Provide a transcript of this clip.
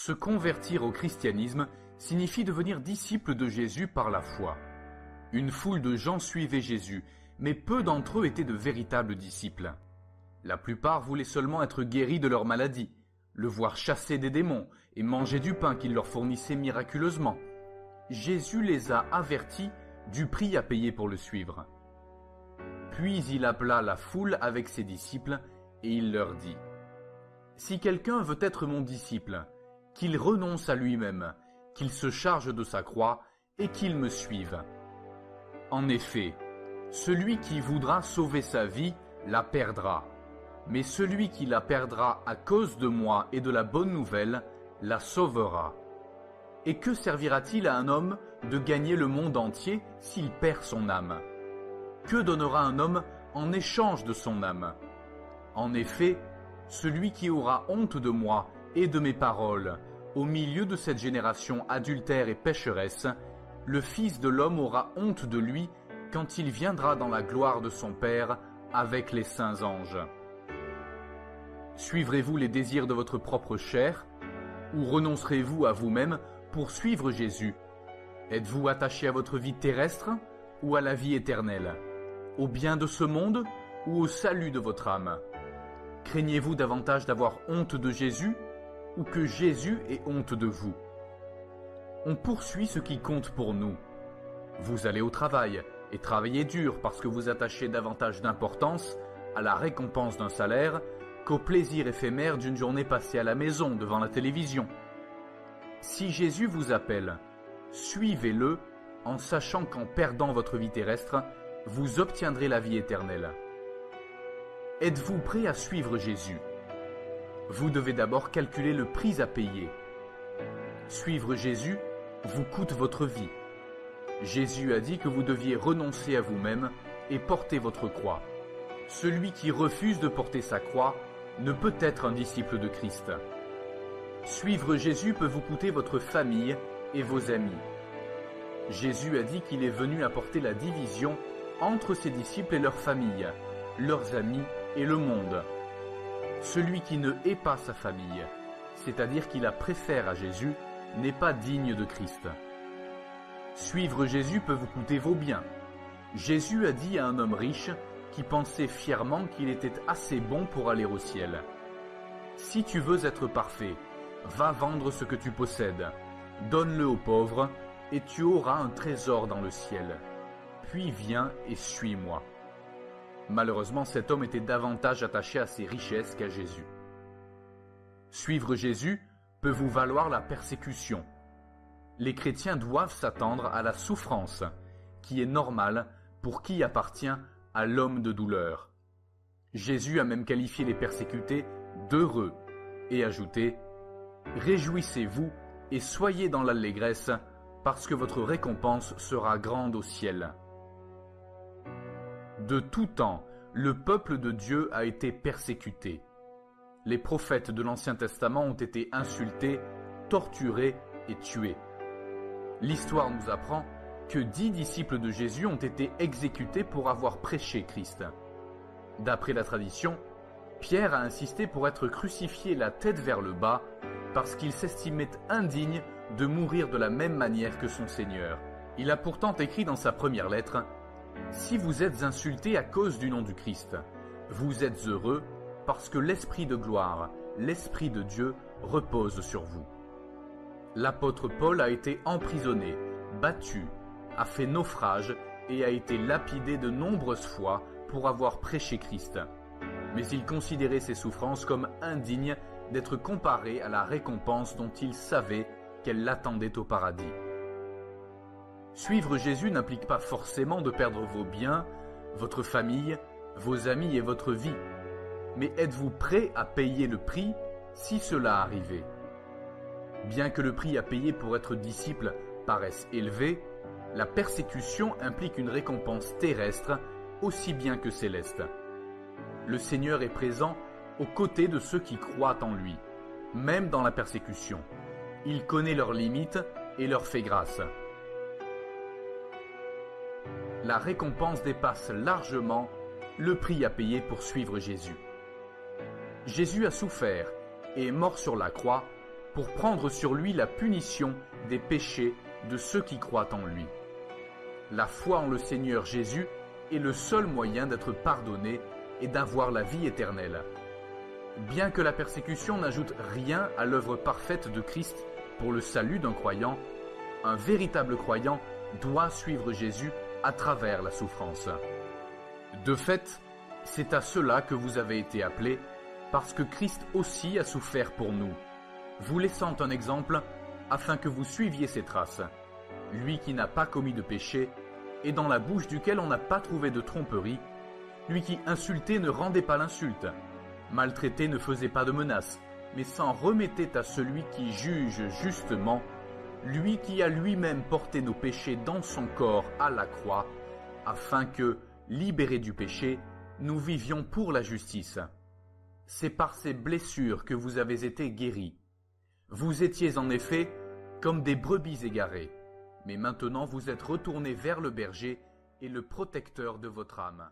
Se convertir au christianisme signifie devenir disciple de Jésus par la foi. Une foule de gens suivaient Jésus, mais peu d'entre eux étaient de véritables disciples. La plupart voulaient seulement être guéris de leur maladie, le voir chasser des démons et manger du pain qu'il leur fournissait miraculeusement. Jésus les a avertis du prix à payer pour le suivre. Puis il appela la foule avec ses disciples et il leur dit : « Si quelqu'un veut être mon disciple, qu'il renonce à lui-même, qu'il se charge de sa croix et qu'il me suive. En effet, celui qui voudra sauver sa vie la perdra, mais celui qui la perdra à cause de moi et de la bonne nouvelle la sauvera. Et que servira-t-il à un homme de gagner le monde entier s'il perd son âme ? Que donnera un homme en échange de son âme ? En effet, celui qui aura honte de moi et de mes paroles, au milieu de cette génération adultère et pécheresse, le Fils de l'homme aura honte de lui quand il viendra dans la gloire de son Père avec les saints anges. Suivrez-vous les désirs de votre propre chair, ou renoncerez-vous à vous-même pour suivre Jésus ? Êtes-vous attaché à votre vie terrestre ou à la vie éternelle, au bien de ce monde ou au salut de votre âme ? Craignez-vous davantage d'avoir honte de Jésus ou que Jésus ait honte de vous ? On poursuit ce qui compte pour nous. Vous allez au travail et travaillez dur parce que vous attachez davantage d'importance à la récompense d'un salaire qu'au plaisir éphémère d'une journée passée à la maison devant la télévision. Si Jésus vous appelle, suivez-le en sachant qu'en perdant votre vie terrestre, vous obtiendrez la vie éternelle. Êtes-vous prêt à suivre Jésus ? Vous devez d'abord calculer le prix à payer. Suivre Jésus vous coûte votre vie. Jésus a dit que vous deviez renoncer à vous-même et porter votre croix. Celui qui refuse de porter sa croix ne peut être un disciple de Christ. Suivre Jésus peut vous coûter votre famille et vos amis. Jésus a dit qu'il est venu apporter la division entre ses disciples et leurs familles, leurs amis et le monde. Celui qui ne hait pas sa famille, c'est-à-dire qui la préfère à Jésus, n'est pas digne de Christ. Suivre Jésus peut vous coûter vos biens. Jésus a dit à un homme riche qui pensait fièrement qu'il était assez bon pour aller au ciel : « Si tu veux être parfait, va vendre ce que tu possèdes, donne-le aux pauvres, et tu auras un trésor dans le ciel. Puis viens et suis-moi. » Malheureusement, cet homme était davantage attaché à ses richesses qu'à Jésus. Suivre Jésus peut vous valoir la persécution. Les chrétiens doivent s'attendre à la souffrance, qui est normale pour qui appartient à l'homme de douleur. Jésus a même qualifié les persécutés d'heureux et ajouté : « Réjouissez-vous et soyez dans l'allégresse, parce que votre récompense sera grande au ciel. » De tout temps, le peuple de Dieu a été persécuté. Les prophètes de l'Ancien Testament ont été insultés, torturés et tués. L'histoire nous apprend que 10 disciples de Jésus ont été exécutés pour avoir prêché Christ. D'après la tradition, Pierre a insisté pour être crucifié la tête vers le bas parce qu'il s'estimait indigne de mourir de la même manière que son Seigneur. Il a pourtant écrit dans sa première lettre : « Si vous êtes insultés à cause du nom du Christ, vous êtes heureux parce que l'Esprit de gloire, l'Esprit de Dieu repose sur vous. » L'apôtre Paul a été emprisonné, battu, a fait naufrage et a été lapidé de nombreuses fois pour avoir prêché Christ. Mais il considérait ses souffrances comme indignes d'être comparées à la récompense dont il savait qu'elle l'attendait au paradis. Suivre Jésus n'implique pas forcément de perdre vos biens, votre famille, vos amis et votre vie. Mais êtes-vous prêt à payer le prix si cela arrivait ? Bien que le prix à payer pour être disciple paraisse élevé, la persécution implique une récompense terrestre aussi bien que céleste. Le Seigneur est présent aux côtés de ceux qui croient en lui, même dans la persécution. Il connaît leurs limites et leur fait grâce. La récompense dépasse largement le prix à payer pour suivre Jésus. Jésus a souffert et est mort sur la croix pour prendre sur lui la punition des péchés de ceux qui croient en lui. La foi en le Seigneur Jésus est le seul moyen d'être pardonné et d'avoir la vie éternelle. Bien que la persécution n'ajoute rien à l'œuvre parfaite de Christ pour le salut d'un croyant, un véritable croyant doit suivre Jésus à travers la souffrance. De fait, c'est à cela que vous avez été appelés, parce que Christ aussi a souffert pour nous, vous laissant un exemple afin que vous suiviez ses traces. Lui qui n'a pas commis de péché, et dans la bouche duquel on n'a pas trouvé de tromperie, lui qui insultait ne rendait pas l'insulte, maltraité ne faisait pas de menaces, mais s'en remettait à celui qui juge justement, lui qui a lui-même porté nos péchés dans son corps à la croix, afin que, libérés du péché, nous vivions pour la justice. C'est par ces blessures que vous avez été guéris. Vous étiez en effet comme des brebis égarées, mais maintenant vous êtes retournés vers le berger et le protecteur de votre âme.